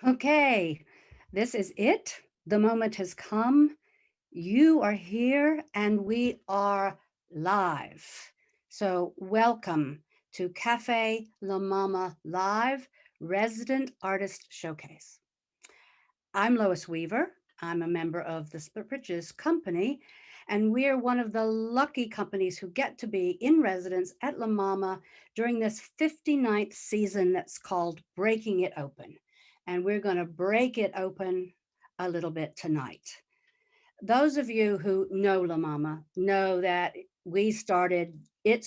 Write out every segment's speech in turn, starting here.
Okay, this is it. The moment has come. You are here and we are live. So, welcome to Café La MaMa Live Resident Artist Showcase. I'm Lois Weaver. I'm a member of the Split Bridges Company, and we're one of the lucky companies who get to be in residence at La Mama during this 59th season that's called Breaking It Open. And we're going to break it open a little bit tonight. Those of you who know La Mama know that she started in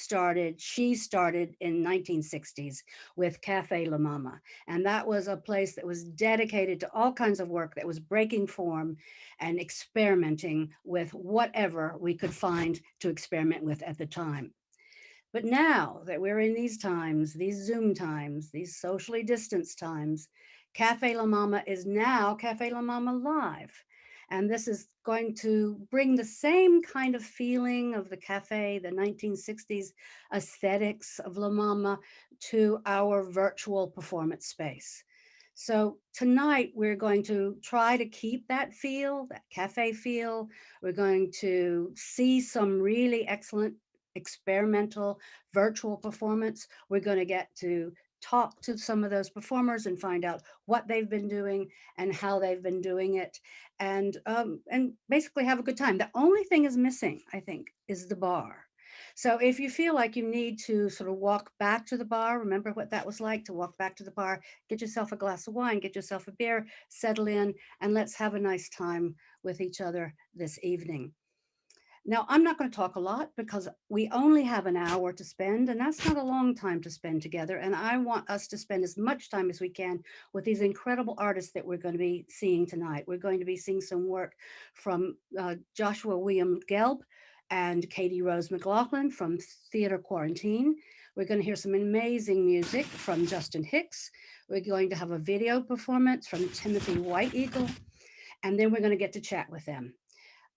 1960s with Cafe La Mama. And that was a place that was dedicated to all kinds of work that was breaking form and experimenting with whatever we could find to experiment with at the time. But now that we're in these times, these Zoom times, these socially distanced times, Cafe La Mama is now Cafe La Mama Live. And this is going to bring the same kind of feeling of the cafe, the 1960s aesthetics of La Mama to our virtual performance space. So tonight we're going to try to keep that feel, that cafe feel. We're going to see some really excellent experimental virtual performance. We're going to get to talk to some of those performers and find out what they've been doing and how they've been doing it, and basically have a good time. The only thing is missing, I think, is the bar. So if you feel like you need to sort of walk back to the bar, remember what that was like to walk back to the bar, get yourself a glass of wine, get yourself a beer, settle in, and let's have a nice time with each other this evening. Now, I'm not going to talk a lot because we only have an hour to spend, and that's not a long time to spend together. And I want us to spend as much time as we can with these incredible artists that we're going to be seeing tonight. We're going to be seeing some work from Joshua William Gelb and Katie Rose McLaughlin from Theater Quarantine. We're going to hear some amazing music from Justin Hicks. We're going to have a video performance from Timothy White Eagle, and then we're going to get to chat with them.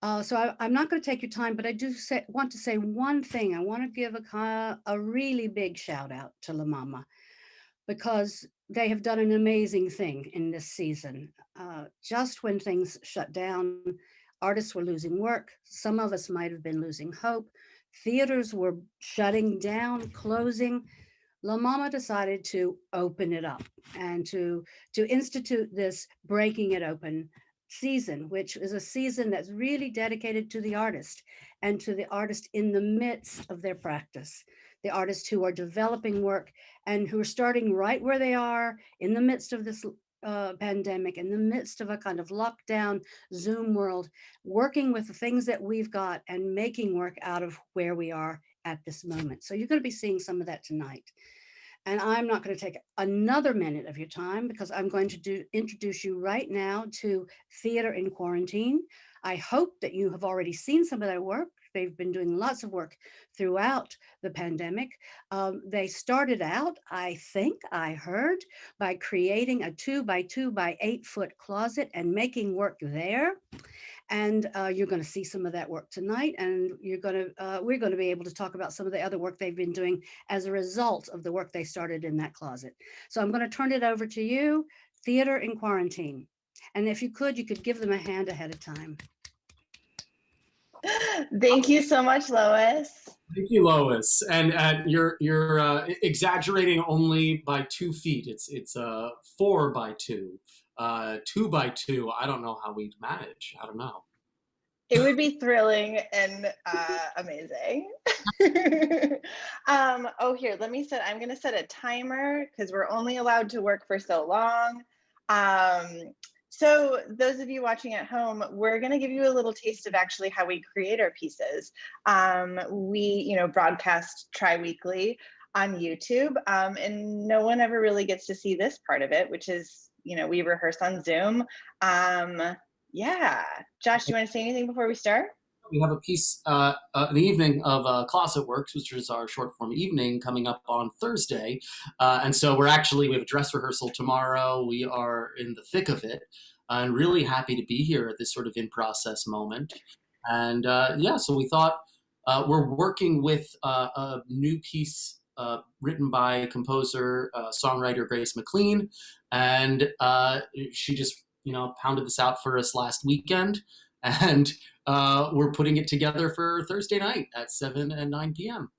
I'm not going to take your time, but I want to say one thing. I want to give a really big shout out to La Mama because they have done an amazing thing in this season. Just when things shut down, artists were losing work. Some of us might have been losing hope. Theaters were shutting down, closing. La Mama decided to open it up and to institute this breaking it open season, which is a season that's really dedicated to the artist and to the artist in the midst of their practice, the artists who are developing work and who are starting right where they are in the midst of this pandemic, in the midst of a kind of lockdown Zoom world, working with the things that we've got and making work out of where we are at this moment. So you're going to be seeing some of that tonight. And I'm not going to take another minute of your time because I'm going to introduce you right now to Theater in Quarantine. I hope that you have already seen some of their work. They've been doing lots of work throughout the pandemic. They started out, I think I heard, by creating a 2 by 2 by 8 foot closet and making work there. And you're going to see some of that work tonight, and we're going to be able to talk about some of the other work they've been doing as a result of the work they started in that closet. So I'm going to turn it over to you, Theater in Quarantine. And if you could give them a hand ahead of time. Thank you so much, Lois. Thank you, Lois. And you're exaggerating only by 2 feet. It's 4 by 2, 2 by 2. I don't know how we'd manage. I don't know. It would be thrilling and amazing. Oh, here, I'm going to set a timer because we're only allowed to work for so long. So those of you watching at home, we're going to give you a little taste of actually how we create our pieces. We, broadcast tri-weekly on YouTube, and no one ever really gets to see this part of it, which is, we rehearse on Zoom. Yeah. Josh, do you want to say anything before we start? We have a piece, an evening of Closet Works, which is our short form evening coming up on Thursday. And so we have a dress rehearsal tomorrow. We are in the thick of it and really happy to be here at this sort of in process moment. And so we thought we're working with a new piece written by composer, songwriter Grace McLean, and she just pounded this out for us last weekend, and we're putting it together for Thursday night at 7 and 9 p.m.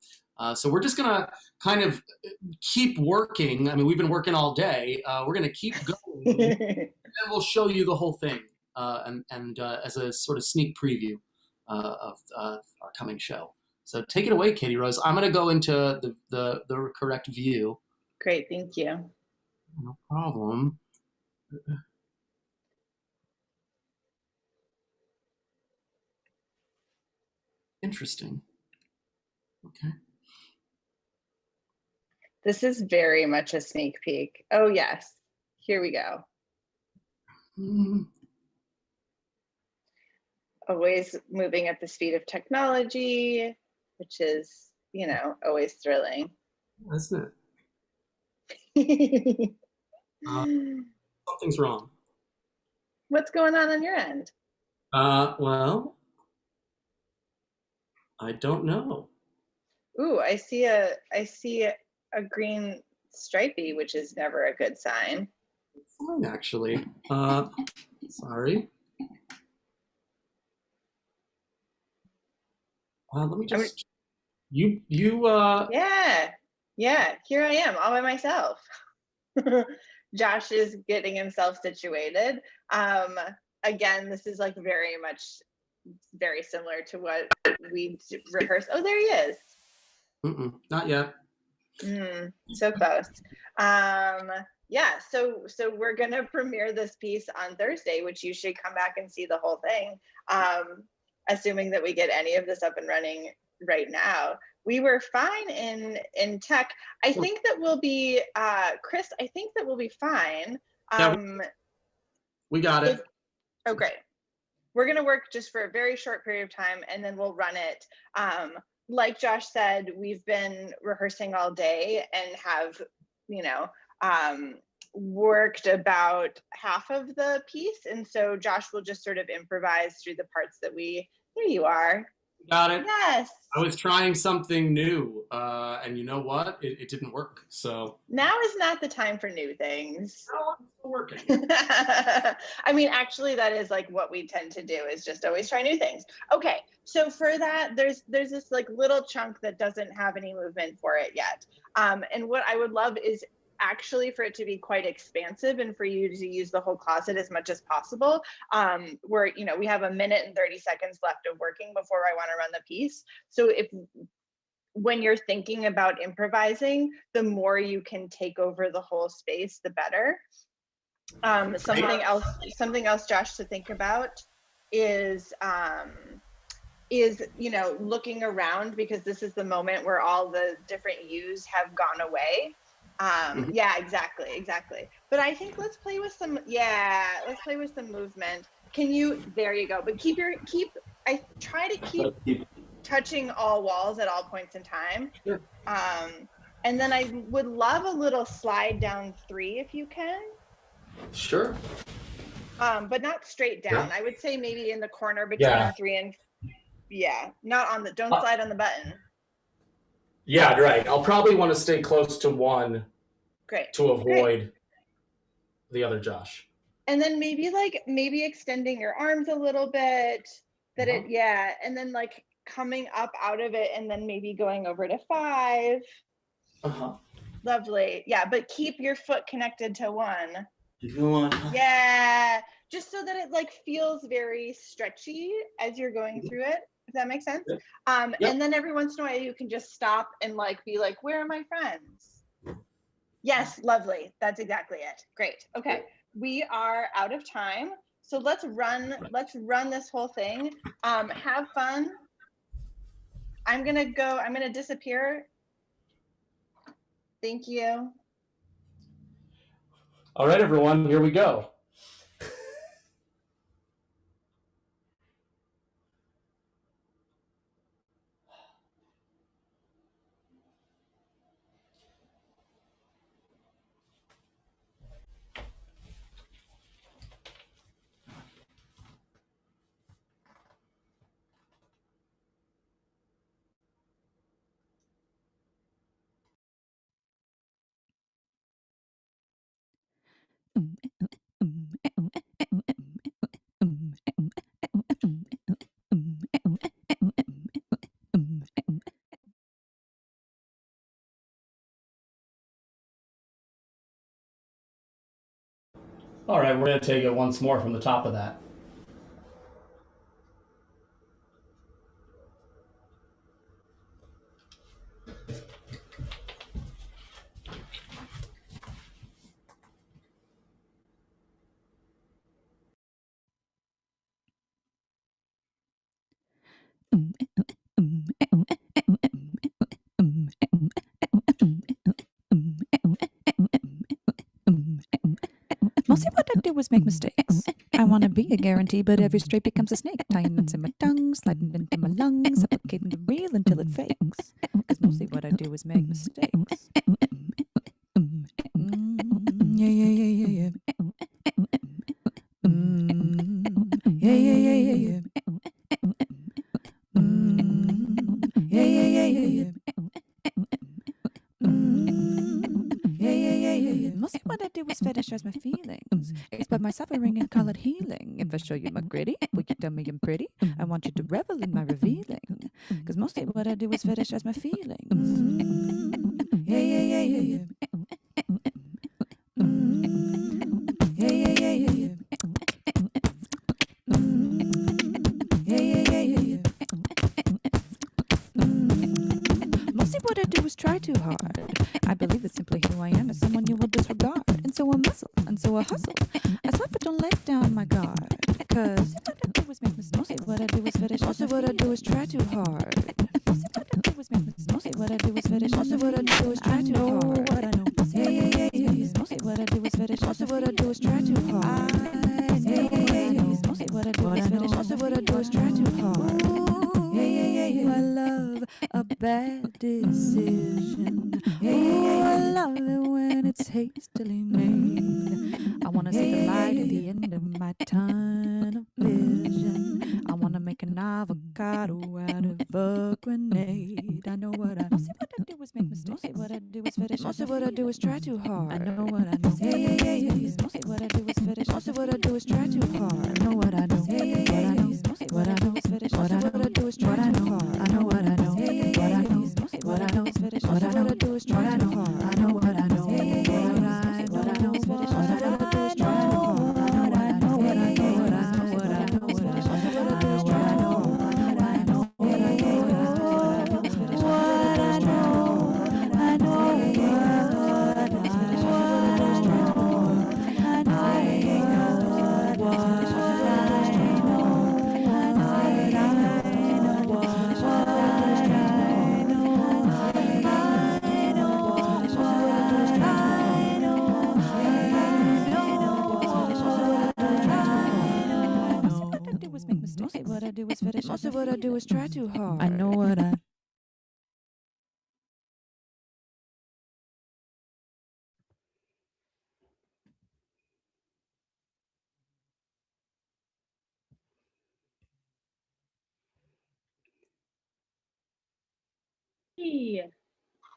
So we're just gonna kind of keep working. I mean, we've been working all day. We're gonna keep going, and we'll show you the whole thing, and as a sort of sneak preview of our coming show. So take it away, Katie Rose. I'm gonna go into the correct view. Great, thank you. No problem. Interesting. Okay. This is very much a sneak peek. Oh yes, here we go. Always moving at the speed of technology, which is, always thrilling. Isn't it? Something's wrong. What's going on your end? Well, I don't know. Ooh, I see a green stripey, which is never a good sign. It's fine, actually. Sorry. Let me just. You. Yeah. Here I am, all by myself. Josh is getting himself situated. Again, this is like very similar to what we rehearsed. Oh, there he is. Not yet. So close. Yeah, so we're gonna premiere this piece on Thursday, which you should come back and see the whole thing. Assuming that we get any of this up and running right now. We were fine in tech. I think that we'll be Chris, I think that we'll be fine. We got it. Oh, great. We're gonna work just for a very short period of time, and then we'll run it. Like Josh said, we've been rehearsing all day and have, worked about half of the piece. And so Josh will just sort of improvise through the parts that there you are. Got it. Yes. I was trying something new, and you know what? It didn't work. So now is not the time for new things. No, I'm still working. I mean, actually, that is like what we tend to do, is just always try new things. Okay, so for that, there's this like little chunk that doesn't have any movement for it yet. And what I would love is actually for it to be quite expansive and for you to use the whole closet as much as possible. Where, we have 1 minute and 30 seconds left of working before I want to run the piece. So when you're thinking about improvising, the more you can take over the whole space, the better. Something else, Josh, to think about is looking around, because this is the moment where all the different U's have gone away. Yeah, exactly. But I think let's play with some movement. There you go. But I try to keep touching all walls at all points in time. Sure. And then I would love a little slide down 3 if you can. Sure. But not straight down. Yeah. I would say maybe in the corner between 3 and not on don't slide on the button. Yeah, right. I'll probably want to stay close to 1. Great. To avoid the other Josh. And then maybe extending your arms a little bit, and then like coming up out of it and then maybe going over to 5. Lovely. Yeah, but keep your foot connected to 1. Go on. Yeah, just so that it like feels very stretchy as you're going through it, if that makes sense. And then every once in a while you can just stop and like be like, where are my friends? Yes, lovely. That's exactly it. Great. Okay, we are out of time, so let's run this whole thing. Have fun. I'm gonna disappear. Thank you. All right, everyone, here we go. All right, we're going to take it once more from the top of that. Mostly what I do is make mistakes. I want to be a guarantee, but every straight becomes a snake. Tying nuts in my tongue, sliding into my lungs, suffocating the real until it fakes. Cause mostly what I do is make mistakes. Yeah, yeah, yeah, yeah, yeah. Yeah, yeah, yeah, yeah, yeah. Yeah, yeah, yeah, yeah, yeah. Yeah, yeah, yeah, yeah, yeah. Mostly what I do is fetishize my feelings. Exploit my suffering and call it healing. If I show you my gritty, will you tell me I'm pretty? I want you to revel in my revealing. Cause mostly what I do is fetishize my feelings. Yeah, yeah, yeah, yeah, yeah. Yeah, yeah, yeah, yeah, yeah. Yeah, yeah, yeah, yeah, yeah. Mostly what I do is try too hard. I believe that simply who I am is someone you will disregard. And so I muscle, and so I hustle. I slap but don't let down my guard. Cause what I do is make mistakes. Mostly what I do is fetish. Mostly what I do is try too hard. Mostly what I do is make mistakes. Mostly what I do is fetish. Mostly what I do is try too hard. What I know. Yeah, yeah, yeah, yeah, yeah. Mostly what I do is fetish. Mostly what I do is try too hard. Yeah, yeah, yeah, yeah. Mostly what I do is fetish. Mostly what I do is try too hard. Yeah, yeah, yeah, yeah. I love a bad decision. Yeah, yeah, yeah, yeah. I love it when it's hastily made. I wanna see the light at the end of my tunnel vision. I wanna make an avocado out of a grenade. I know what I mostly what I do is make mistakes. Mostly what I do is fetish. Mostly what I do is try too hard. I know what I know. Yeah, yeah, yeah, yeah, yeah. Mostly what I do is fetish. Mostly what I do is try too hard. I know what I know. Yeah, yeah, yeah, yeah. Mostly what I know is fetish. Mostly what I do is try too hard. I know what I know. Yeah, yeah, yeah, yeah. Mostly what I know is fetish. Mostly what I do is try too hard. I know what I know. Yeah, yeah, yeah, yeah. What I know is fetish. Mostly what I do is try too hard. I know what I know. What I know. What I know. What I know. Mostly what I do is try too hard. I know. Yeah, yeah, yeah, yeah. What I know is fetish. Mostly what I do is try too hard. I know. Yeah, yeah, yeah, yeah. What I know is fetish. Mostly what I do is try too hard. I know. Yeah, yeah, yeah, yeah. What I know is fetish. Mostly what I do is try too Mostly what I do is fetish. Mostly what I do is try too hard. I know what I.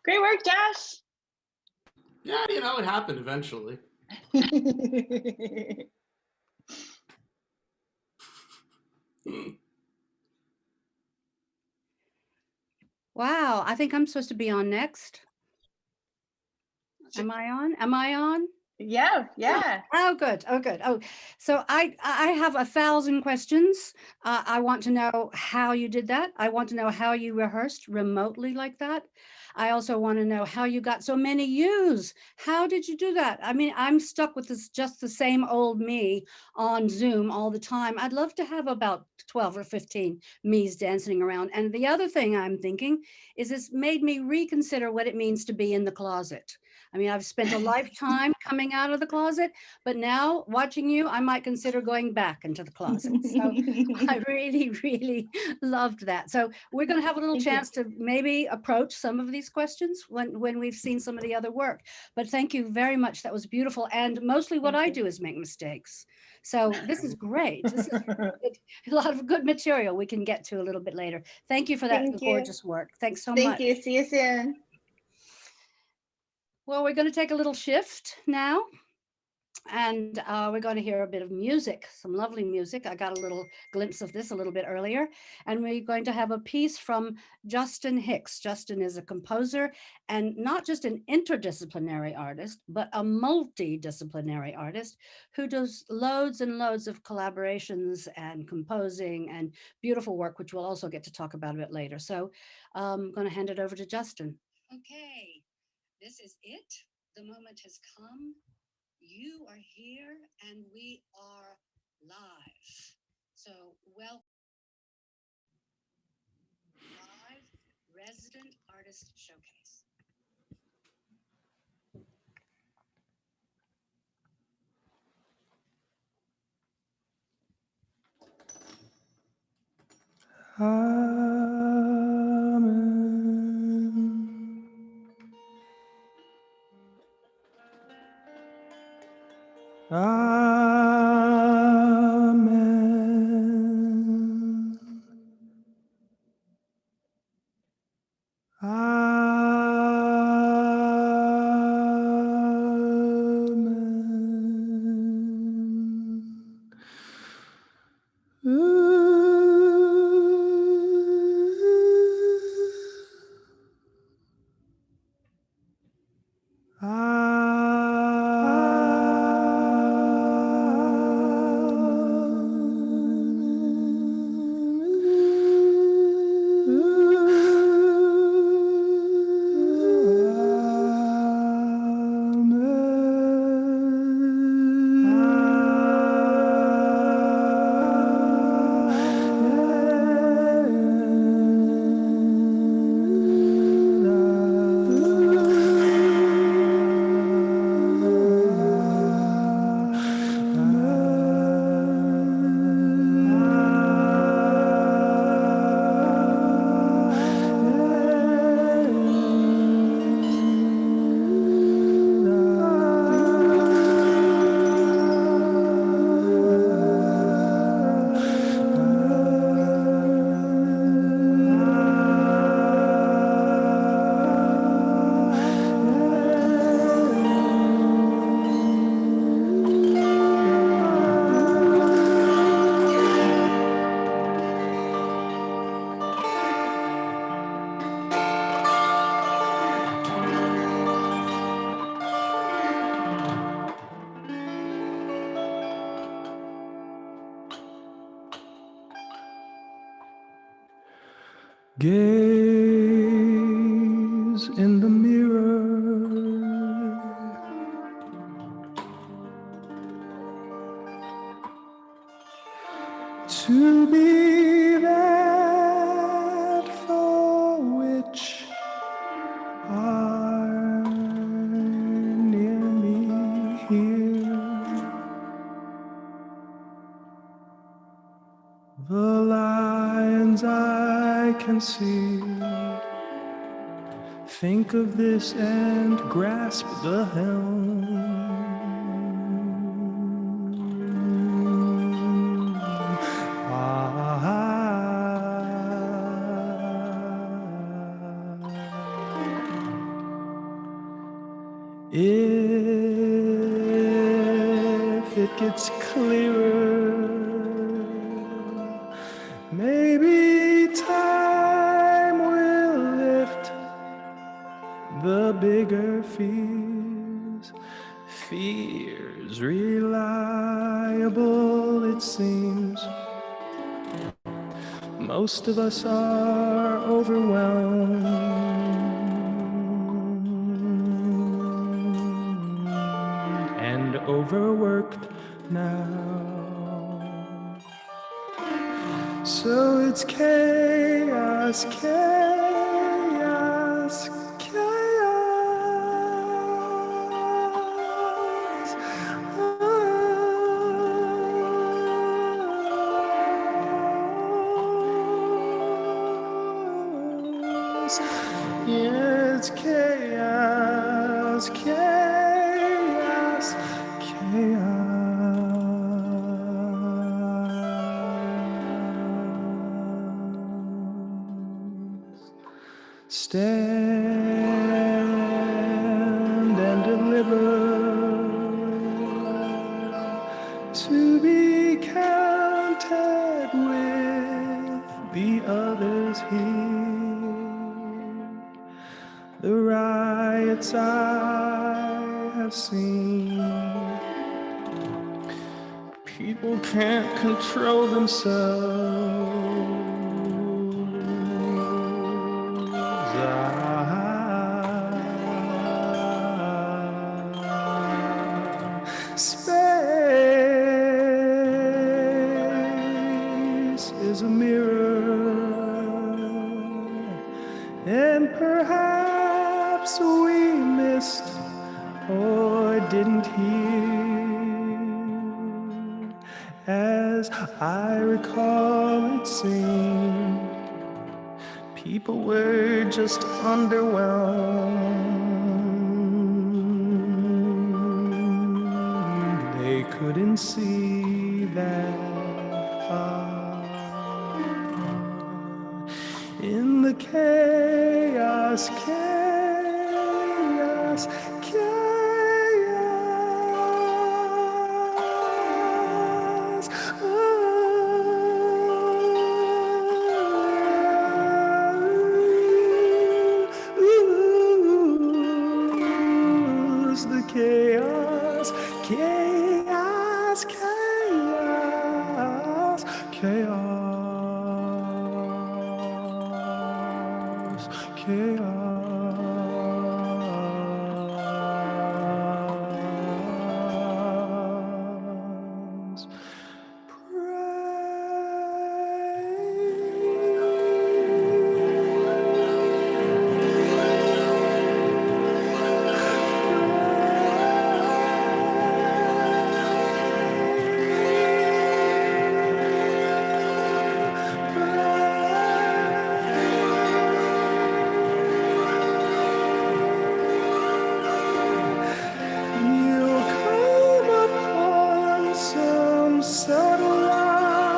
Great work, Josh. Yeah, you know, it happened eventually. Wow, I think I'm supposed to be on next. Am I on? Am I on? Yeah, yeah. Oh, good. Oh, good. Oh, so I have 1,000 questions. I want to know how you did that. I want to know how you rehearsed remotely like that. I also want to know how you got so many yous. How did you do that? I mean, I'm stuck with this just the same old me on Zoom all the time. I'd love to have about 12 or 15 me's dancing around. And the other thing I'm thinking is it's made me reconsider what it means to be in the closet. I mean, I've spent a lifetime coming out of the closet, but now watching you, I might consider going back into the closet. So I really, really loved that. So we're going to have a little Thank you. chance to maybe approach some of these questions when we've seen some of the other work. But thank you very much. That was beautiful. And mostly what I do is make mistakes. So this is great. This is good. A lot of good material we can get to a little bit later. Thank you for that Thank you. gorgeous work. Thanks so Thank much. you. See you soon. Well, we're going to take a little shift now. And we're going to hear a bit of music, some lovely music. I got a little glimpse of this a little bit earlier. And we're going to have a piece from Justin Hicks. Justin is a composer and not just an interdisciplinary artist, but a multidisciplinary artist who does loads and loads of collaborations and composing and beautiful work, which we'll also get to talk about a bit later. So I'm going to hand it over to Justin. Okay, this is it. The moment has come. You are here and we are live. So welcome. Live Resident Artist Showcase. Amen. Amen. Amen. Gaze in the mirror. To be that for which are near me here. The lines I can see. Think of this and grasp the helm. If it gets clearer, maybe time will lift the bigger fears. Fears reliable, it seems. Most of us are overwhelmed and overworked now. So it's chaos, chaos, chaos. Yeah, it's chaos, chaos, chaos. Stand and deliver. to be counted with the others here. The riots I have seen, people can't control themselves. Space is a mirror, and perhaps we missed or didn't hear. As I recall, it seemed people were just underwhelmed. They couldn't see that far in the chaos, chaos, chaos. The chaos, chaos, chaos, chaos, chaos. You'll come upon some subtle light,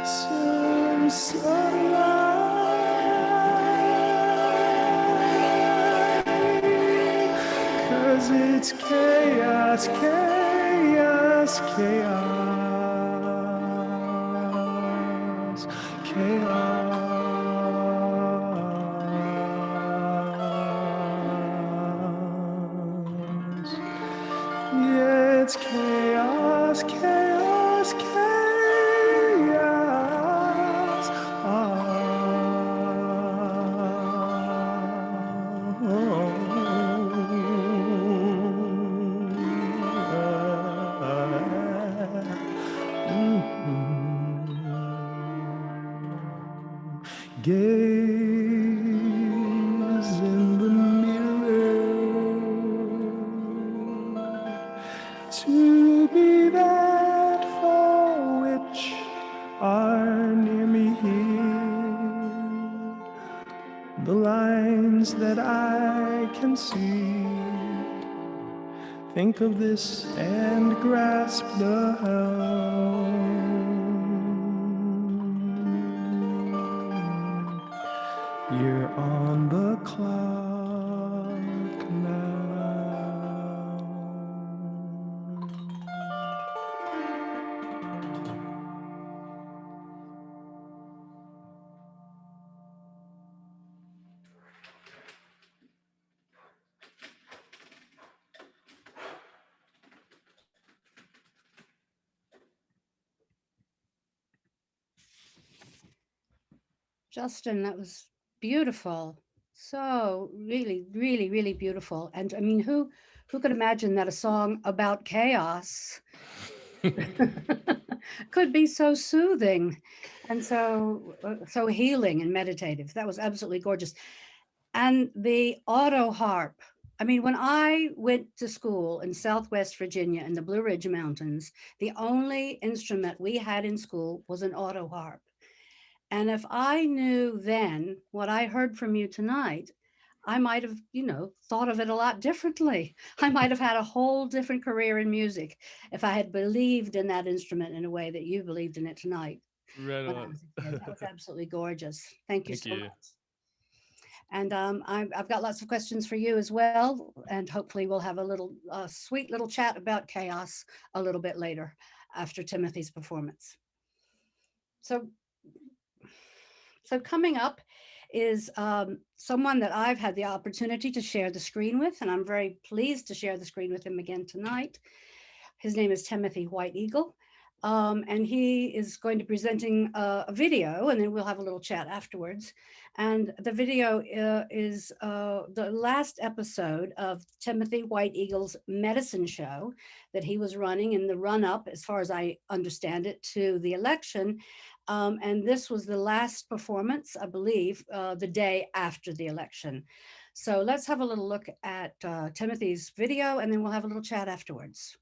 some subtle light, 'cause it's chaos, chaos, chaos, chaos. Yeah, it's chaos, chaos, chaos. Gaze in the mirror to be that for which are near me here. The lines that I can see. Think of this and grasp the helm. You're on the clock now. Justin, that was beautiful. So really, really, really beautiful. And I mean, who could imagine that a song about chaos could be so soothing and so healing and meditative? That was absolutely gorgeous. And the auto harp. I mean, when I went to school in Southwest Virginia in the Blue Ridge Mountains, the only instrument we had in school was an auto harp. And if I knew then what I heard from you tonight, I might have, thought of it a lot differently. I might have had a whole different career in music if I had believed in that instrument in a way that you believed in it tonight Right when I on. was a kid. That was absolutely gorgeous. Thank you Thank so you. much. And I've got lots of questions for you as well. And hopefully we'll have a little sweet little chat about chaos a little bit later after Timothy's performance. So coming up is someone that I've had the opportunity to share the screen with, and I'm very pleased to share the screen with him again tonight. His name is Timothy White Eagle. And he is going to be presenting a video, and then we'll have a little chat afterwards. And the video is the last episode of Timothy White Eagle's medicine show that he was running in the run-up, as far as I understand it, to the election. And this was the last performance, I believe, the day after the election. So let's have a little look at Timothy's video, and then we'll have a little chat afterwards.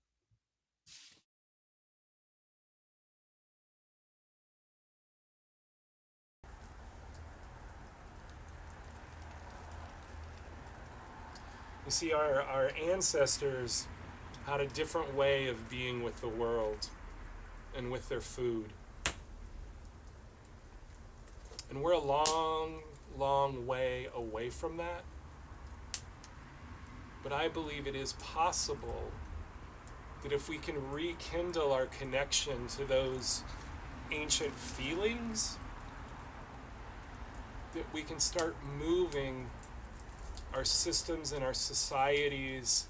You see, our ancestors had a different way of being with the world and with their food. And we're a long, long way away from that. But I believe it is possible that if we can rekindle our connection to those ancient feelings, that we can start moving our systems and our societies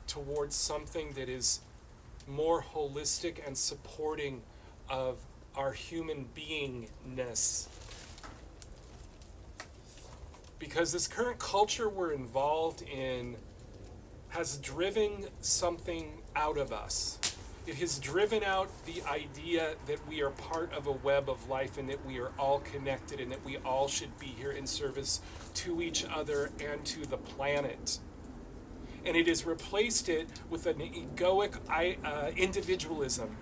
towards something that is more holistic and supporting of our human beingness. Because this current culture we're involved in has driven something out of us. It has driven out the idea that we are part of a web of life and that we are all connected and that we all should be here in service to each other and to the planet. And it has replaced it with an egoic individualism,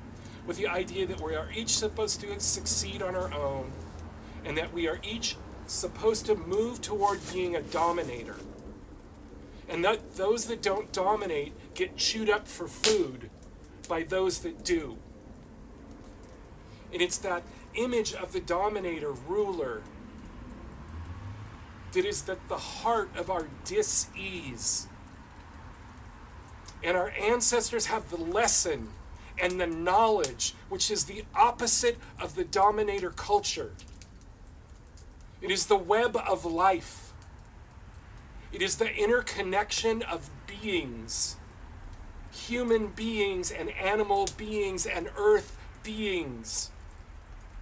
with the idea that we are each supposed to succeed on our own and that we are each supposed to move toward being a dominator. And that those that don't dominate get chewed up for food by those that do. And it's that image of the dominator, ruler, that is at the heart of our dis-ease. And our ancestors have the lesson and the knowledge, which is the opposite of the dominator culture. It is the web of life. It is the interconnection of beings. Human beings and animal beings and earth beings,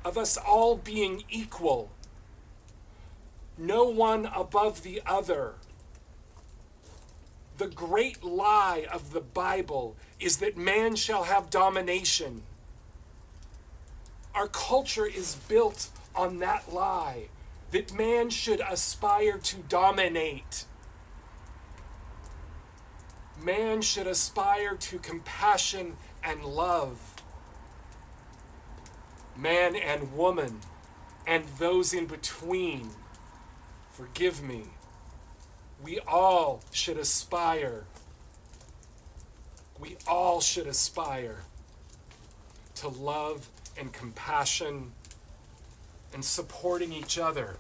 of us all being equal, no one above the other. The great lie of the Bible is that man shall have domination. Our culture is built on that lie, that man should aspire to dominate. Man should aspire to compassion and love. Man and woman and those in between, forgive me, we all should aspire. We all should aspire to love and compassion and supporting each other.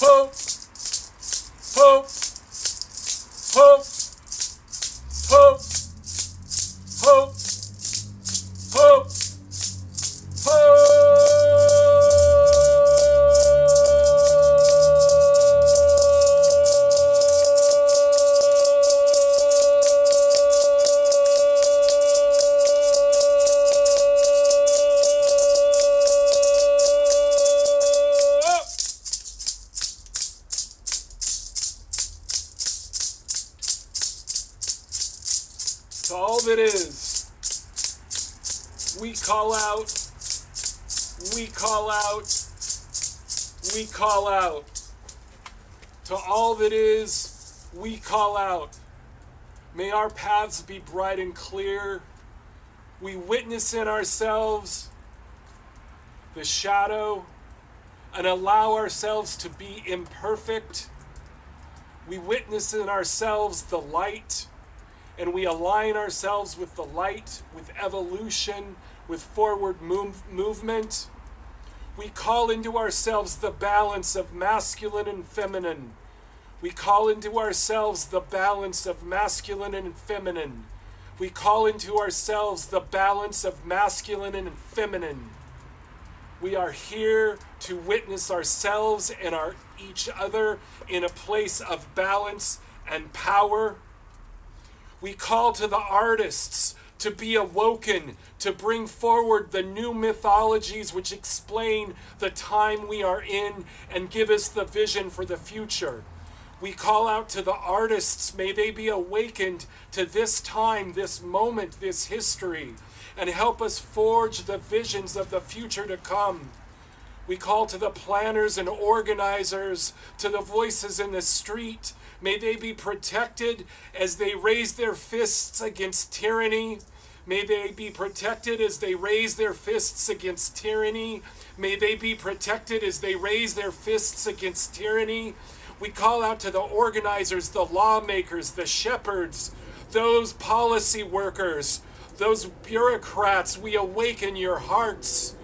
hope, hope, hope, hope, hope, hope, to all that is, we call out, we call out, we call out. To all that is, we call out. May our paths be bright and clear. We witness in ourselves the shadow and allow ourselves to be imperfect. We witness in ourselves the light, and we align ourselves with the light, with evolution, with forward movement. We call into ourselves the balance of masculine and feminine. We call into ourselves the balance of masculine and feminine. We call into ourselves the balance of masculine and feminine. We are here to witness ourselves and each other in a place of balance and power. We call to the artists to be awoken, to bring forward the new mythologies which explain the time we are in and give us the vision for the future. We call out to the artists, may they be awakened to this time, this moment, this history, and help us forge the visions of the future to come. We call to the planners and organizers, to the voices in the street. May they be protected as they raise their fists against tyranny. May they be protected as they raise their fists against tyranny. May they be protected as they raise their fists against tyranny. We call out to the organizers, the lawmakers, the shepherds, those policy workers, those bureaucrats. We awaken your hearts.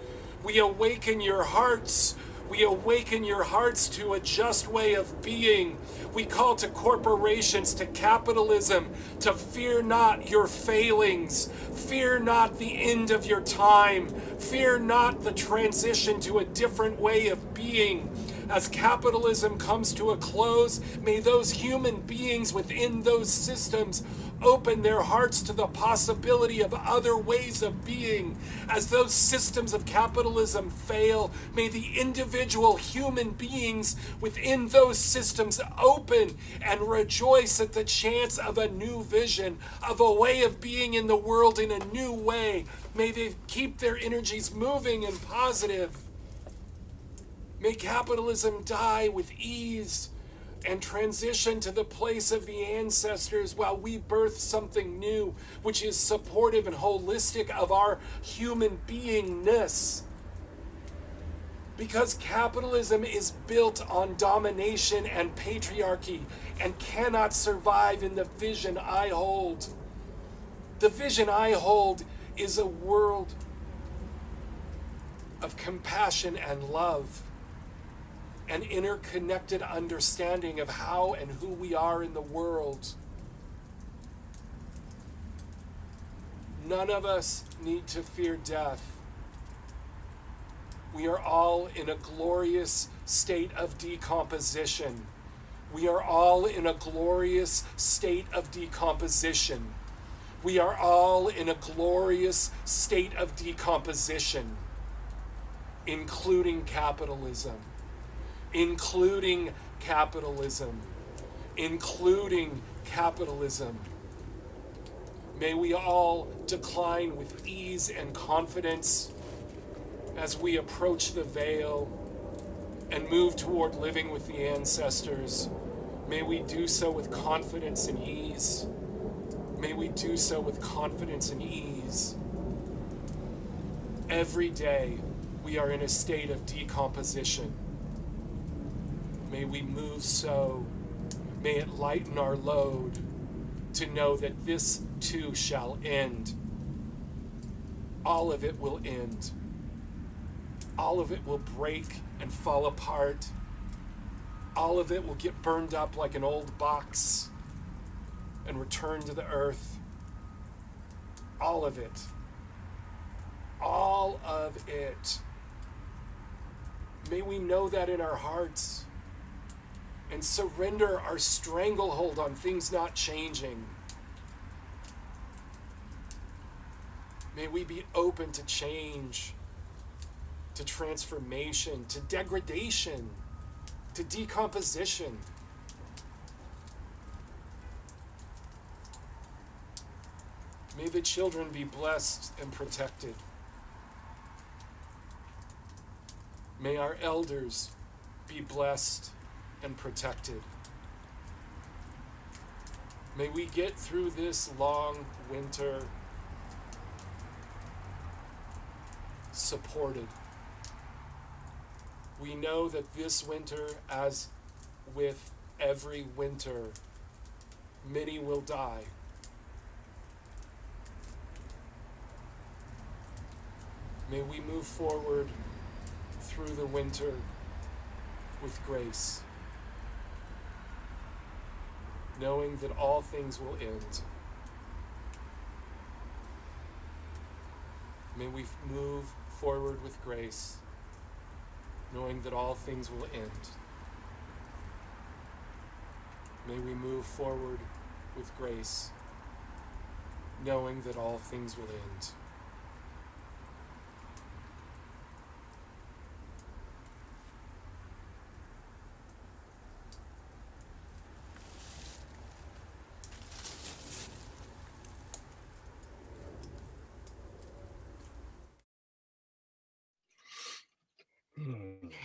We awaken your hearts. We awaken your hearts to a just way of being. We call to corporations, to capitalism, to fear not your failings. Fear not the end of your time. Fear not the transition to a different way of being. As capitalism comes to a close, may those human beings within those systems open their hearts to the possibility of other ways of being. As those systems of capitalism fail, may the individual human beings within those systems open and rejoice at the chance of a new vision, of a way of being in the world in a new way. May they keep their energies moving and positive. May capitalism die with ease and transition to the place of the ancestors while we birth something new, which is supportive and holistic of our human beingness. Because capitalism is built on domination and patriarchy and cannot survive in the vision I hold. The vision I hold is a world of compassion and love, an interconnected understanding of how and who we are in the world. None of us need to fear death. We are all in a glorious state of decomposition. We are all in a glorious state of decomposition. We are all in a glorious state of decomposition, including capitalism. Including capitalism. Including capitalism. May we all decline with ease and confidence as we approach the veil and move toward living with the ancestors. May we do so with confidence and ease. May we do so with confidence and ease. Every day we are in a state of decomposition. May we move so. May it lighten our load to know that this too shall end. All of it will end. All of it will break and fall apart. all of it will get burned up like an old box and return to the earth. All of it. All of it. May we know that in our hearts and surrender our stranglehold on things not changing. May we be open to change, to transformation, to degradation, to decomposition. May the children be blessed and protected. May our elders be blessed and protected. May we get through this long winter supported. We know that this winter, as with every winter, many will die. May we move forward through the winter with grace, knowing that all things will end. May we move forward with grace, knowing that all things will end. May we move forward with grace, knowing that all things will end.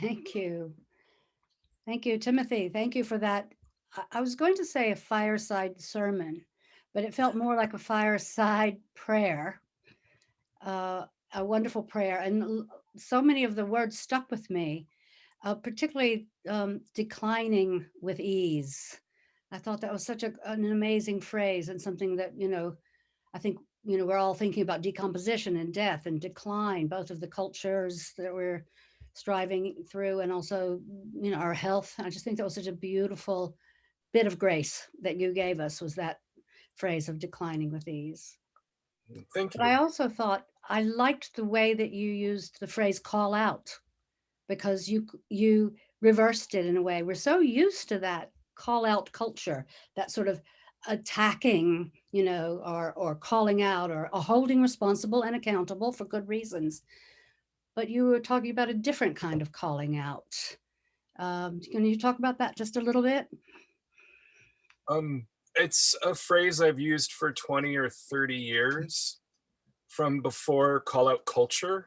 Thank you. Thank you, Timothy. Thank you for that. I was going to say a fireside sermon, but it felt more like a fireside prayer, a wonderful prayer. And so many of the words stuck with me, particularly declining with ease. I thought that was such an amazing phrase and something that, I think, we're all thinking about decomposition and death and decline, both of the cultures that we're striving through and also, our health. I just think that was such a beautiful bit of grace that you gave us, was that phrase of declining with ease. Thank But I you. also thought I liked the way that you used the phrase call out, because you reversed it in a way. We're so used to that call out culture, that sort of attacking, or calling out or holding responsible and accountable for good reasons. But you were talking about a different kind of calling out. Can you talk about that just a little bit? It's a phrase I've used for 20 or 30 years from before call out culture.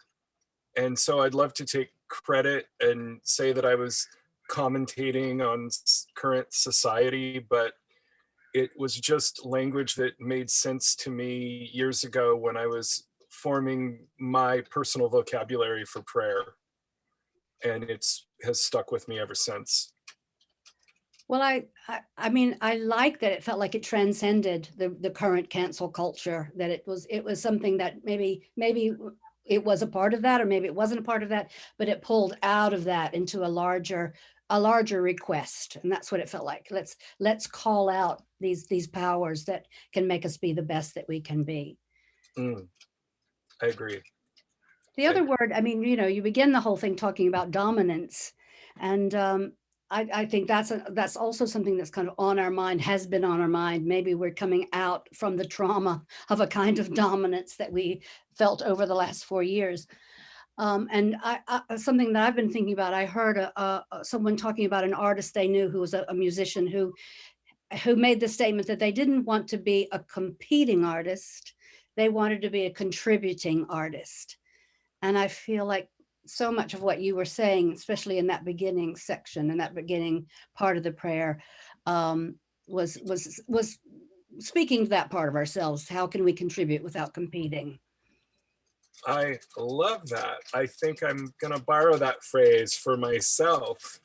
And so I'd love to take credit and say that I was commentating on current society, but it was just language that made sense to me years ago when I was forming my personal vocabulary for prayer. And has stuck with me ever since. Well, I mean, I like that it felt like it transcended the current cancel culture, that it was something that maybe it was a part of that, or maybe it wasn't a part of that, but it pulled out of that into a larger request. And that's what it felt like. Let's call out these powers that can make us be the best that we can be. I agree. The other word, I mean, you begin the whole thing talking about dominance, and I think that's also something that's kind of on our mind, has been on our mind. Maybe we're coming out from the trauma of a kind of dominance that we felt over the last 4 years. And something that I've been thinking about, I heard someone talking about an artist they knew who was a musician who made the statement that they didn't want to be a competing artist, they wanted to be a contributing artist. And I feel like so much of what you were saying, especially in that beginning section, in that beginning part of the prayer, was speaking to that part of ourselves. How can we contribute without competing? I love that. I think I'm going to borrow that phrase for myself.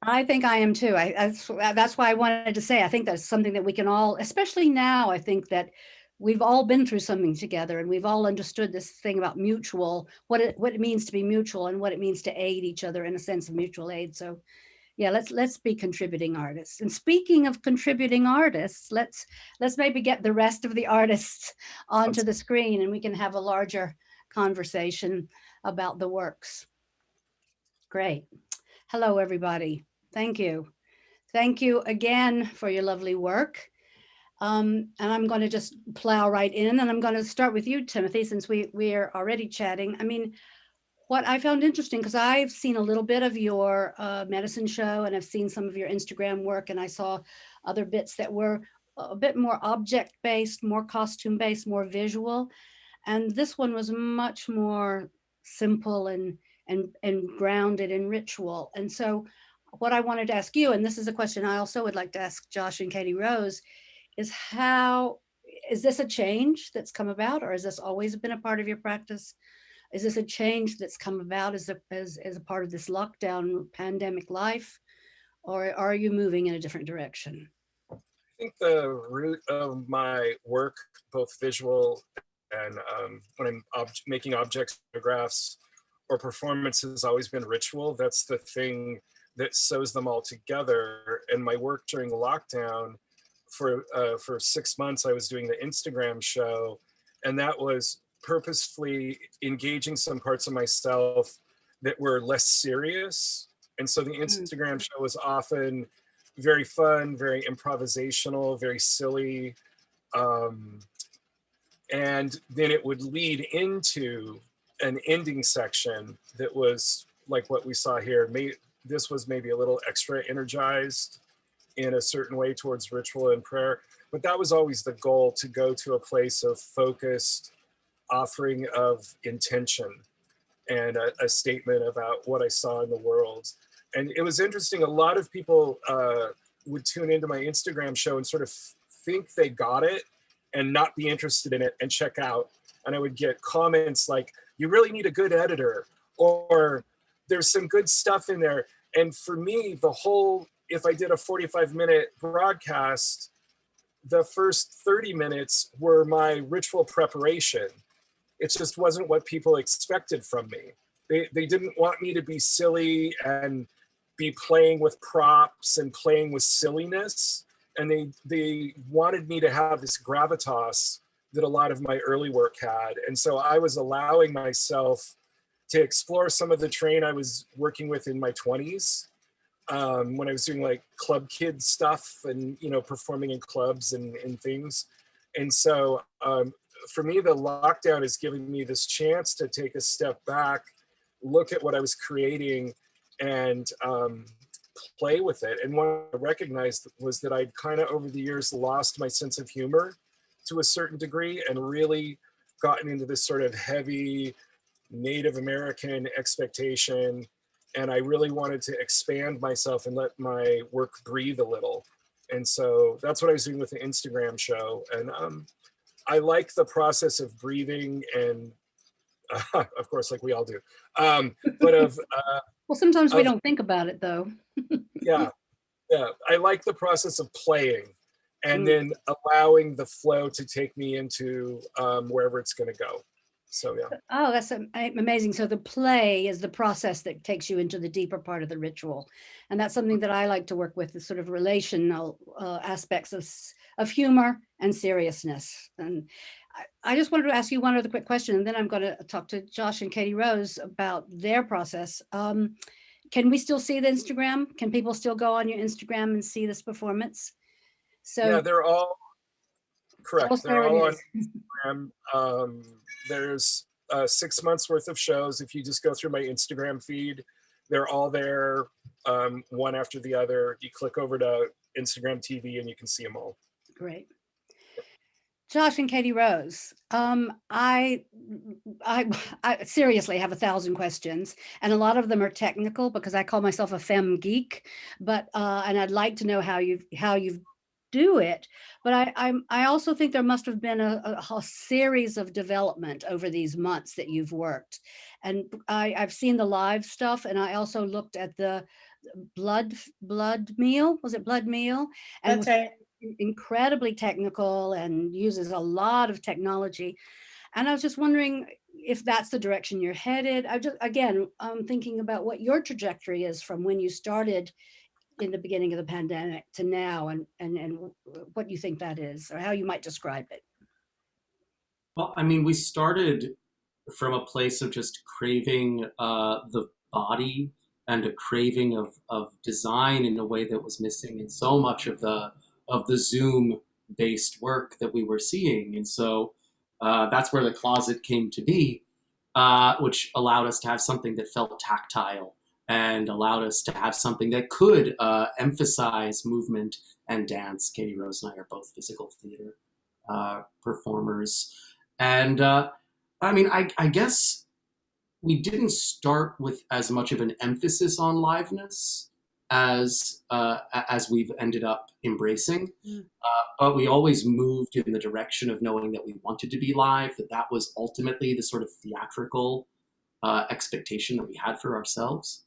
I think I am too. That's why I wanted to say, I think that's something that we can all, especially now, I think that we've all been through something together, and we've all understood this thing about mutual, what it means to be mutual and what it means to aid each other in a sense of mutual aid. So yeah, let's be contributing artists. And speaking of contributing artists, let's maybe get the rest of the artists onto the screen, and we can have a larger conversation about the works. Great. Hello, everybody. Thank you. Thank you again for your lovely work. And I'm going to just plow right in, and I'm going to start with you, Timothy, since we are already chatting. I mean, what I found interesting, because I've seen a little bit of your medicine show, and I've seen some of your Instagram work, and I saw other bits that were a bit more object-based, more costume-based, more visual. And this one was much more simple and grounded in ritual. And so what I wanted to ask you, and this is a question I also would like to ask Josh and Katie Rose, is how, is this a change that's come about, or has this always been a part of your practice? Is this a change that's come about as a part of this lockdown pandemic life, or are you moving in a different direction? I think the root of my work, both visual and when I'm making objects, photographs, or performances, has always been ritual. That's the thing that sews them all together. And my work during lockdown, for 6 months, I was doing the Instagram show, and that was purposefully engaging some parts of myself that were less serious. And so the Instagram show was often very fun, very improvisational, very silly. And then it would lead into an ending section that was like what we saw here. This was maybe a little extra energized in a certain way towards ritual and prayer, but that was always the goal, to go to a place of focused offering of intention and a statement about what I saw in the world. And it was interesting, a lot of people would tune into my Instagram show and sort of think they got it and not be interested in it and check out. And I would get comments like, you really need a good editor, or there's some good stuff in there. And for me, if I did a 45-minute broadcast, the first 30 minutes were my ritual preparation. It just wasn't what people expected from me. They didn't want me to be silly and be playing with props and playing with silliness. And they wanted me to have this gravitas that a lot of my early work had. And so I was allowing myself to explore some of the terrain I was working with in my 20s, when I was doing like club kid stuff and, performing in clubs and things. And so for me, the lockdown is giving me this chance to take a step back, look at what I was creating, and play with it. And what I recognized was that I'd kind of over the years lost my sense of humor to a certain degree, and really gotten into this sort of heavy Native American expectation. And I really wanted to expand myself and let my work breathe a little. And so that's what I was doing with the Instagram show. And I like the process of breathing, and of course, like we all do. Well, sometimes we don't think about it though. Yeah. I like the process of playing, and then allowing the flow to take me into wherever it's going to go. So yeah. Oh, that's amazing. So the play is the process that takes you into the deeper part of the ritual, and that's something that I like to work with, the sort of relational aspects of humor and seriousness. And I just wanted to ask you one other quick question, and then I'm going to talk to Josh and Katie Rose about their process. Can we still see the Instagram? Can people still go on your Instagram and see this performance? So yeah, they're all correct. They're all on Instagram. There's 6 months worth of shows. If you just go through my Instagram feed, they're all there, one after the other. You click over to Instagram TV and you can see them all. Great. Josh and Katie Rose, I seriously have 1,000 questions, and a lot of them are technical because I call myself a femme geek, but and I'd like to know how you do it. But I also think there must have been a series of development over these months that you've worked, and I've seen the live stuff, and I also looked at the blood meal. Was it blood meal? And that's right. incredibly technical and uses a lot of technology. And I was just wondering if that's the direction you're headed. I just, again, I'm thinking about what your trajectory is from when you started in the beginning of the pandemic to now, and what you think that is, or how you might describe it. Well, I mean, we started from a place of just craving the body and a craving of design in a way that was missing in so much of the Zoom based work that we were seeing. And so that's where the closet came to be, which allowed us to have something that felt tactile and allowed us to have something that could emphasize movement and dance. Katie Rose and I are both physical theater performers. And I mean, I guess we didn't start with as much of an emphasis on liveness as we've ended up embracing. But we always moved in the direction of knowing that we wanted to be live, that was ultimately the sort of theatrical expectation that we had for ourselves.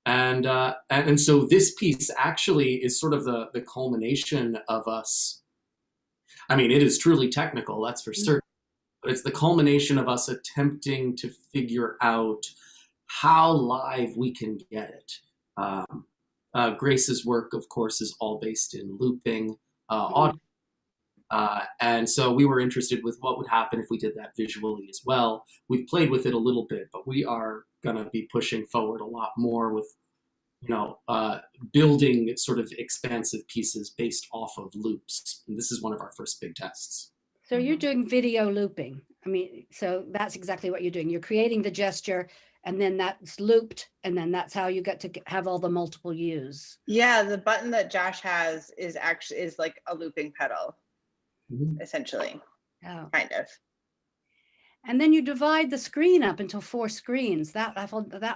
And so this piece actually is sort of the culmination of us. I mean, it is truly technical, that's for certain. But it's the culmination of us attempting to figure out how live we can get it. Grace's work, of course, is all based in looping audio. And so we were interested with what would happen if we did that visually as well. We've played with it a little bit, but we are going to be pushing forward a lot more with, building sort of expansive pieces based off of loops. And this is one of our first big tests. So you're doing video looping. I mean, so that's exactly what you're doing. You're creating the gesture, and then that's looped, and then that's how you get to have all the multiple use. Yeah, the button that Josh has is like a looping pedal, essentially. Oh. Kind of. And then you divide the screen up into 4 screens. That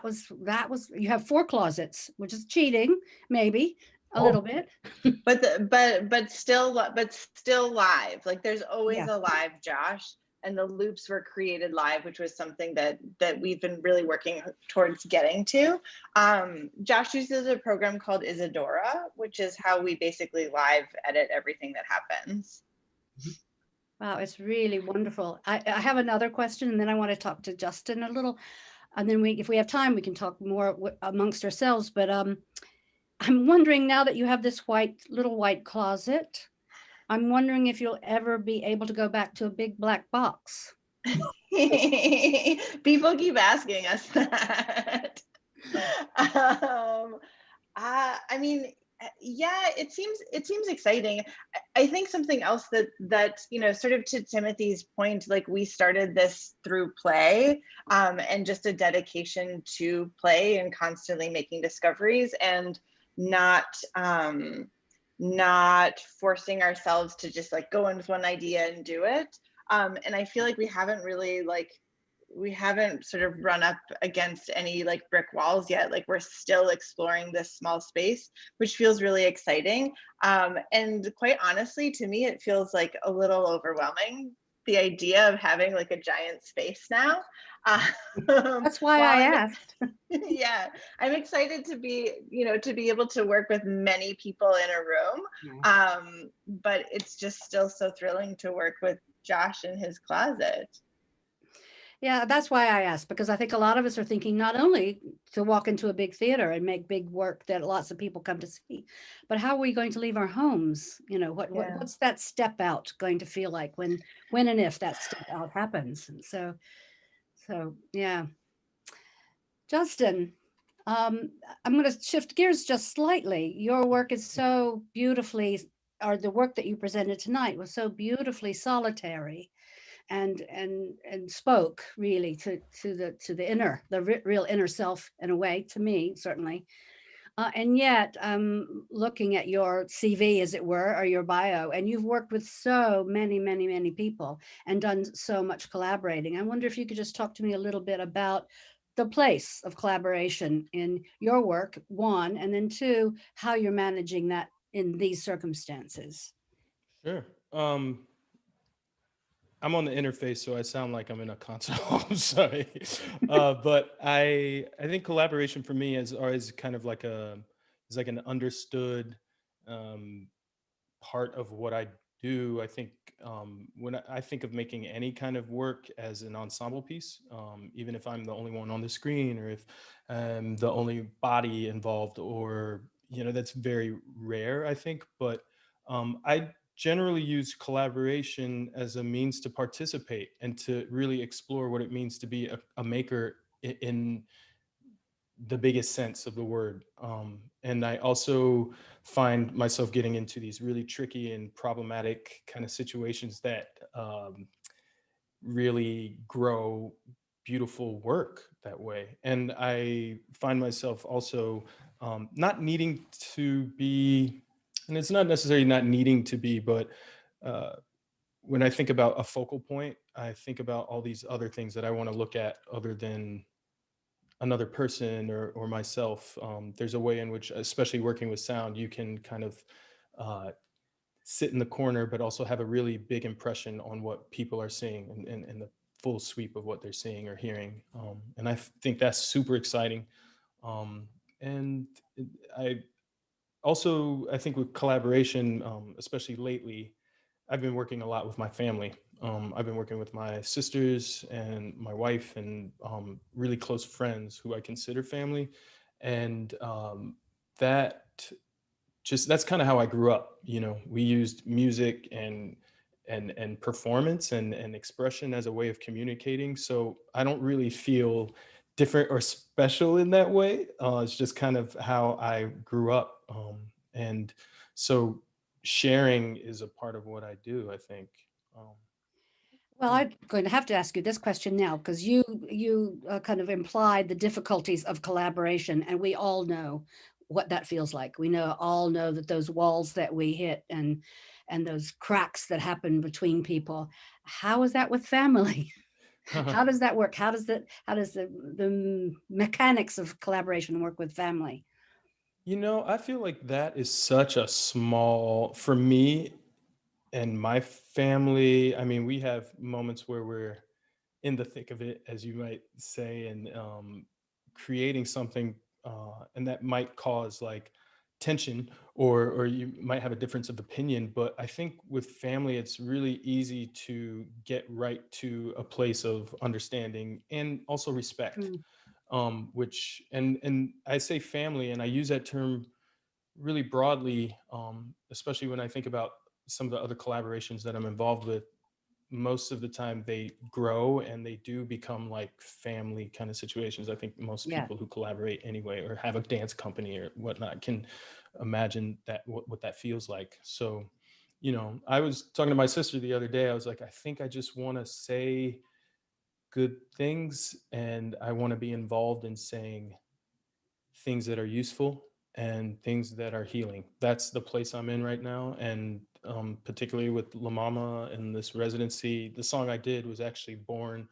was you have 4 closets, which is cheating, maybe. A little bit, but still live. Like there's always a live Josh, and the loops were created live, which was something that we've been really working towards getting to. Josh uses a program called Isadora, which is how we basically live edit everything that happens. Wow, it's really wonderful. I have another question, and then I want to talk to Justin a little, and then if we have time, we can talk more amongst ourselves. But I'm wondering, now that you have this little white closet, I'm wondering if you'll ever be able to go back to a big black box. People keep asking us that. I mean, yeah, it seems exciting. I think something else that sort of to Timothy's point, like we started this through play, and just a dedication to play and constantly making discoveries, and not forcing ourselves to just like go in with one idea and do it. And I feel like we haven't sort of run up against any like brick walls yet. Like we're still exploring this small space, which feels really exciting. And quite honestly, to me, it feels like a little overwhelming, the idea of having like a giant space now. That's why I asked. Yeah, I'm excited to be able to work with many people in a room. But it's just still so thrilling to work with Josh in his closet. Yeah, that's why I asked, because I think a lot of us are thinking not only to walk into a big theater and make big work that lots of people come to see, but how are we going to leave our homes? What's that step out going to feel like when and if that step out happens? And so yeah. Justin, I'm going to shift gears just slightly. Your work is so beautifully, or the work that you presented tonight was so beautifully solitary, and spoke really to the inner, the real inner self in a way, to me certainly. And yet, looking at your CV, as it were, or your bio, and you've worked with so many people and done so much collaborating. I wonder if you could just talk to me a little bit about the place of collaboration in your work, one, and then two, how you're managing that in these circumstances. Sure. I'm on the interface, so I sound like I'm in a concert hall. I'm sorry. But I think collaboration for me is always kind of like an understood part of what I do. I think when I think of making any kind of work as an ensemble piece, even if I'm the only one on the screen, or if I'm the only body involved, or that's very rare, I think. But I generally use collaboration as a means to participate and to really explore what it means to be a maker in the biggest sense of the word. And I also find myself getting into these really tricky and problematic kind of situations that really grow beautiful work that way. And I find myself also not needing to be, and it's not necessarily not needing to be, but when I think about a focal point, I think about all these other things that I want to look at other than another person or myself. There's a way in which, especially working with sound, you can kind of uh, sit in the corner, but also have a really big impression on what people are seeing, and the full sweep of what they're seeing or hearing. And I think that's super exciting. And I I think with collaboration, especially lately, I've been working a lot with my family. I've been working with my sisters and my wife, and really close friends who I consider family. And that that's kind of how I grew up. We used music and performance and expression as a way of communicating. So I don't really feel different or special in that way. It's just kind of how I grew up. And so sharing is a part of what I do, I think. Um, Well, yeah. I'm going to have to ask you this question now, because you kind of implied the difficulties of collaboration, and we all know what that feels like. We all know that those walls that we hit, and those cracks that happen between people. How is that with family? How does that work? How does the mechanics of collaboration work with family? I feel like that is such a small, for me and my family. I mean, we have moments where we're in the thick of it, as you might say, and creating something, and that might cause like tension, or you might have a difference of opinion. But I think with family, it's really easy to get right to a place of understanding and also respect. Mm, Which and I say family, and I use that term really broadly, especially when I think about some of the other collaborations that I'm involved with. Most of the time they grow and they do become like family kind of situations. I think most yeah. people who collaborate anyway, or have a dance company or whatnot, can imagine that what that feels like. So, I was talking to my sister the other day. I was like, I think I just want to say good things, and I want to be involved in saying things that are useful and things that are healing. That's the place I'm in right now. And particularly with La Mama and this residency, the song I did was actually born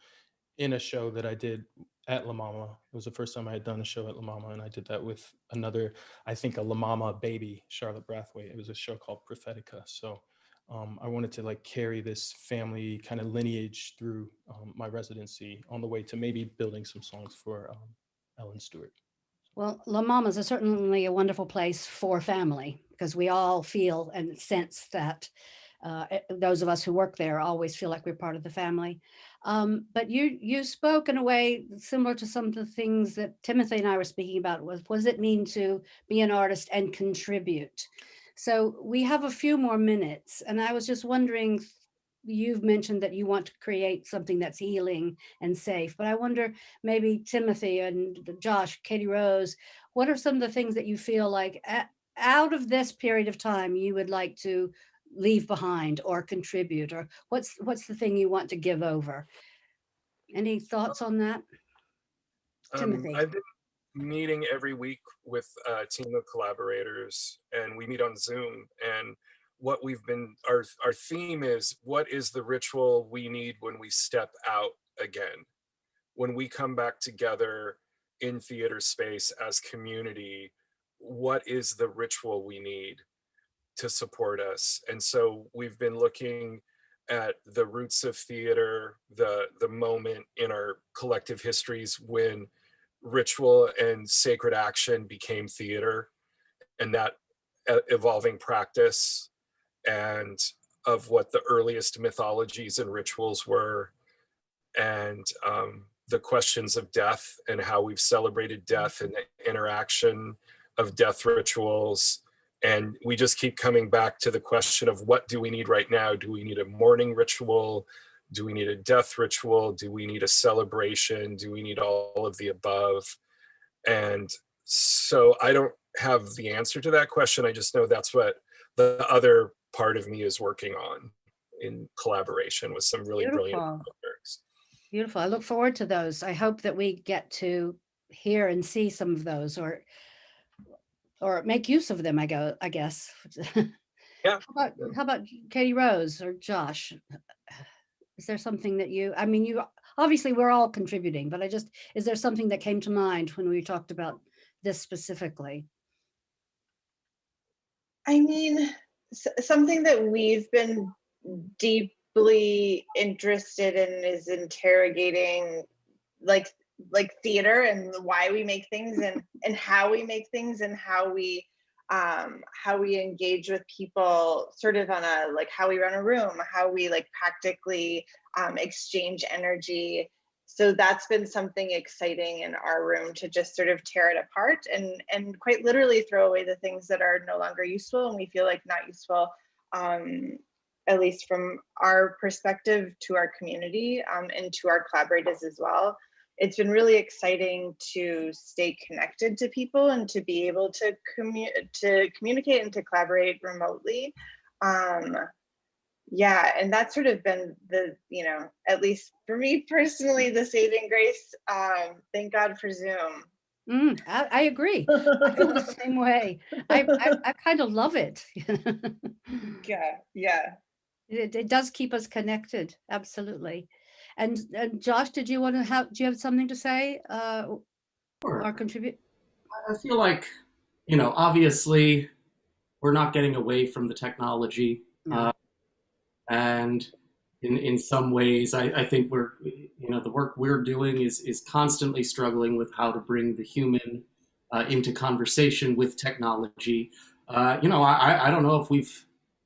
in a show that I did at La Mama. It was the first time I had done a show at La Mama, and I did that with another, I think, a La Mama baby, Charlotte Brathwaite. It was a show called Prophetica. So I wanted to like carry this family kind of lineage through my residency on the way to maybe building some songs for Ellen Stewart. Well, La Mama's is certainly a wonderful place for family, because we all feel and sense that those of us who work there always feel like we're part of the family. But you spoke in a way similar to some of the things that Timothy and I were speaking about. What does it mean to be an artist and contribute? So we have a few more minutes, and I was just wondering. You've mentioned that you want to create something that's healing and safe, but I wonder, maybe Timothy and Josh, Katie Rose, what are some of the things that you feel like out of this period of time you would like to leave behind or contribute, or what's the thing you want to give over? Any thoughts on that, Timothy? I've been meeting every week with a team of collaborators, and we meet on Zoom. And what we've been, our theme is, what is the ritual we need when we step out again? When we come back together in theater space as community, what is the ritual we need to support us? And so we've been looking at the roots of theater, the moment in our collective histories when ritual and sacred action became theater, and that evolving practice. and of what the earliest mythologies and rituals were, and the questions of death and how we've celebrated death and the interaction of death rituals. And we just keep coming back to the question of, what do we need right now? Do we need a mourning ritual? Do we need a death ritual? Do we need a celebration? Do we need all of the above? And so I don't have the answer to that question. I just know that's what the other part of me is working on in collaboration with some really brilliant folks. Beautiful. I look forward to those. I hope that we get to hear and see some of those, or make use of them, I guess. Yeah. How about Katie Rose or Josh? Is there something that you obviously we're all contributing, but is there something that came to mind when we talked about this specifically? I mean, something that we've been deeply interested in is interrogating like theater and why we make things, and how we make things, and how we engage with people, sort of on a how we run a room, how we practically exchange energy. So that's been something exciting in our room, to just sort of tear it apart and quite literally throw away the things that are no longer useful and we feel like not useful, at least from our perspective, to our community, and to our collaborators as well. It's been really exciting to stay connected to people and to be able to communicate and to collaborate remotely. Yeah, and that's sort of been the, at least for me personally, the saving grace. Thank God for Zoom. I agree. I feel the same way. I kind of love it. Yeah. It does keep us connected. Absolutely. And Josh, do you have something to say or contribute? I feel like, obviously we're not getting away from the technology. No. And in some ways, I think the work we're doing is constantly struggling with how to bring the human into conversation with technology. I don't know if we've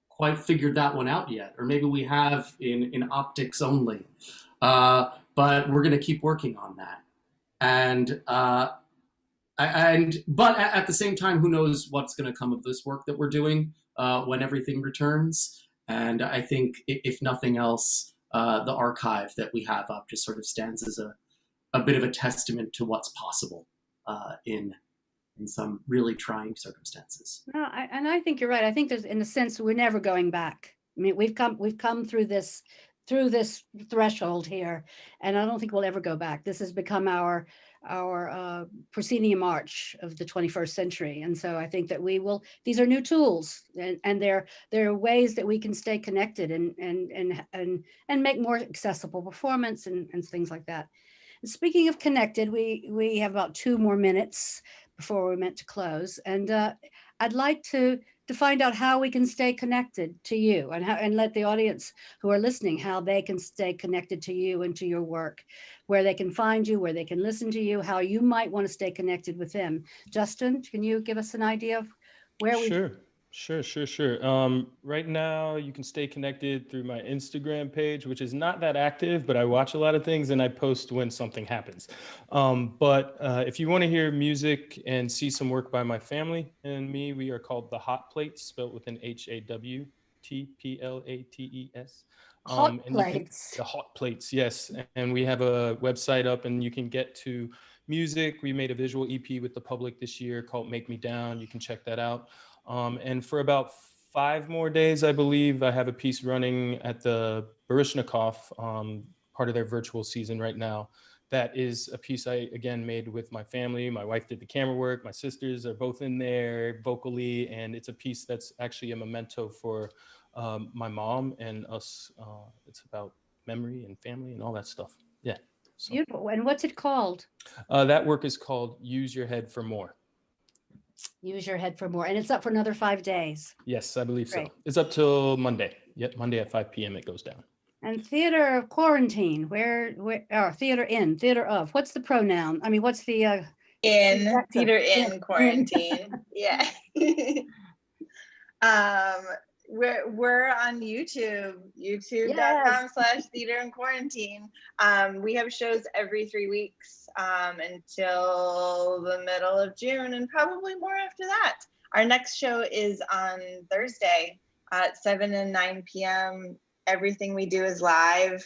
quite figured that one out yet, or maybe we have in optics only. But we're going to keep working on that. But at the same time, who knows what's going to come of this work that we're doing when everything returns. And I think, if nothing else, the archive that we have up just sort of stands as a bit of a testament to what's possible in some really trying circumstances. No, I think you're right. I think there's, in a sense, we're never going back. I mean, we've come through this threshold here, and I don't think we'll ever go back. This has become our proscenium march of the 21st century, and so I think that these are new tools, and there are ways that we can stay connected and make more accessible performance and things like that. And speaking of connected, we have about 2 more minutes before we're meant to close, and I'd like to find out how we can stay connected to you, and let the audience who are listening, how they can stay connected to you and to your work, where they can find you, where they can listen to you, how you might want to stay connected with them. Justin, can you give us an idea of where we? Sure. Right now, you can stay connected through my Instagram page, which is not that active, but I watch a lot of things and I post when something happens. But if you want to hear music and see some work by my family and me, we are called The Hot Plates, spelled with an HAWTPLATES. Hot Plates. The Hot Plates, yes. And we have a website up, and you can get to music. We made a visual EP with the public this year called Make Me Down. You can check that out. And for about 5 more days, I believe, I have a piece running at the Baryshnikov, part of their virtual season right now. That is a piece I, again, made with my family. My wife did the camera work. My sisters are both in there vocally. And it's a piece that's actually a memento for my mom and us. It's about memory and family and all that stuff. Yeah. So, beautiful. And what's it called? That work is called Use Your Head for More. Use Your Head for More. And it's up for another 5 days. Yes, I believe Great. so. It's up till Monday. Yep, Monday at 5 p.m. it goes down. And Theater of Quarantine, where theater of, what's the pronoun? I mean, what's the theater in quarantine. Yeah. We're on YouTube, youtube.com/theater in quarantine. We have shows every 3 weeks until the middle of June, and probably more after that. Our next show is on Thursday at 7 and 9 p.m. Everything we do is live.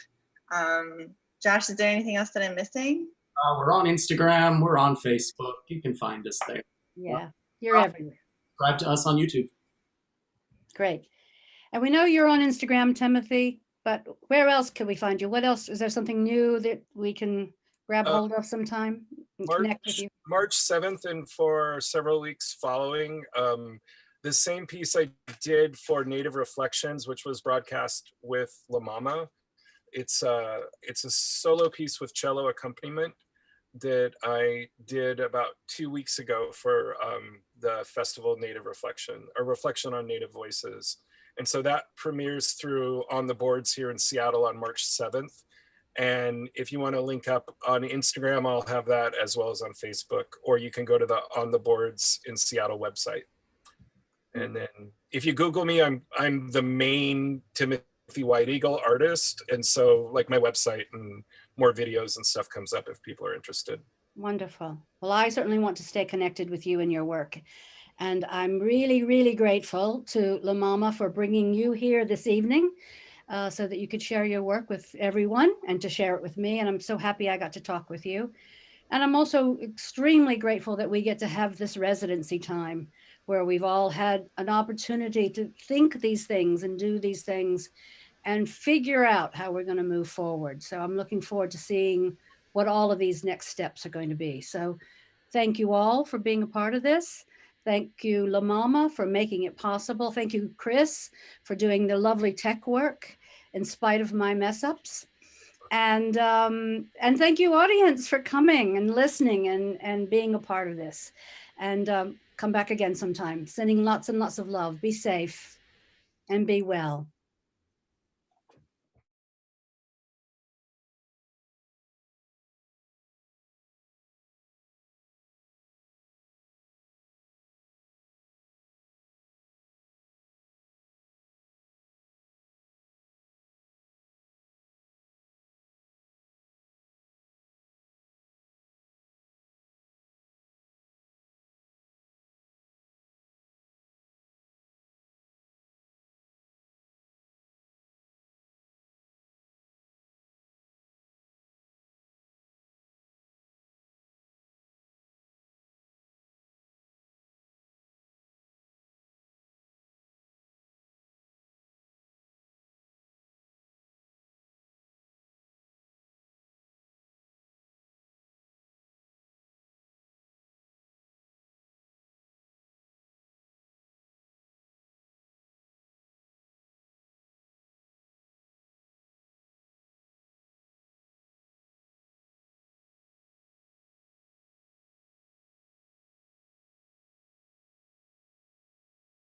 Josh, is there anything else that I'm missing? We're on Instagram. We're on Facebook. You can find us there. Yeah, you're everywhere. Subscribe to us on YouTube. Great. And we know you're on Instagram, Timothy, but where else can we find you? What else? Is there something new that we can grab hold of sometime and connect with you? March 7th and for several weeks following, the same piece I did for Native Reflections, which was broadcast with La MaMa. It's a solo piece with cello accompaniment that I did about 2 weeks ago for the festival Native Reflection, a reflection on Native voices. And so that premieres through On the Boards here in Seattle on March 7th. And if you want to link up on Instagram, I'll have that as well as on Facebook, or you can go to the On the Boards in Seattle website. And then if you Google me, I'm the main Timothy White Eagle artist. And so like my website and more videos and stuff comes up if people are interested. Wonderful. Well, I certainly want to stay connected with you and your work. And I'm really, really grateful to La MaMa for bringing you here this evening so that you could share your work with everyone and to share it with me. And I'm so happy I got to talk with you. And I'm also extremely grateful that we get to have this residency time where we've all had an opportunity to think these things and do these things and figure out how we're going to move forward. So I'm looking forward to seeing what all of these next steps are going to be. So thank you all for being a part of this. Thank you, La MaMa, for making it possible. Thank you, Chris, for doing the lovely tech work in spite of my mess ups. And thank you, audience, for coming and listening and being a part of this. And come back again sometime. Sending lots and lots of love. Be safe and be well.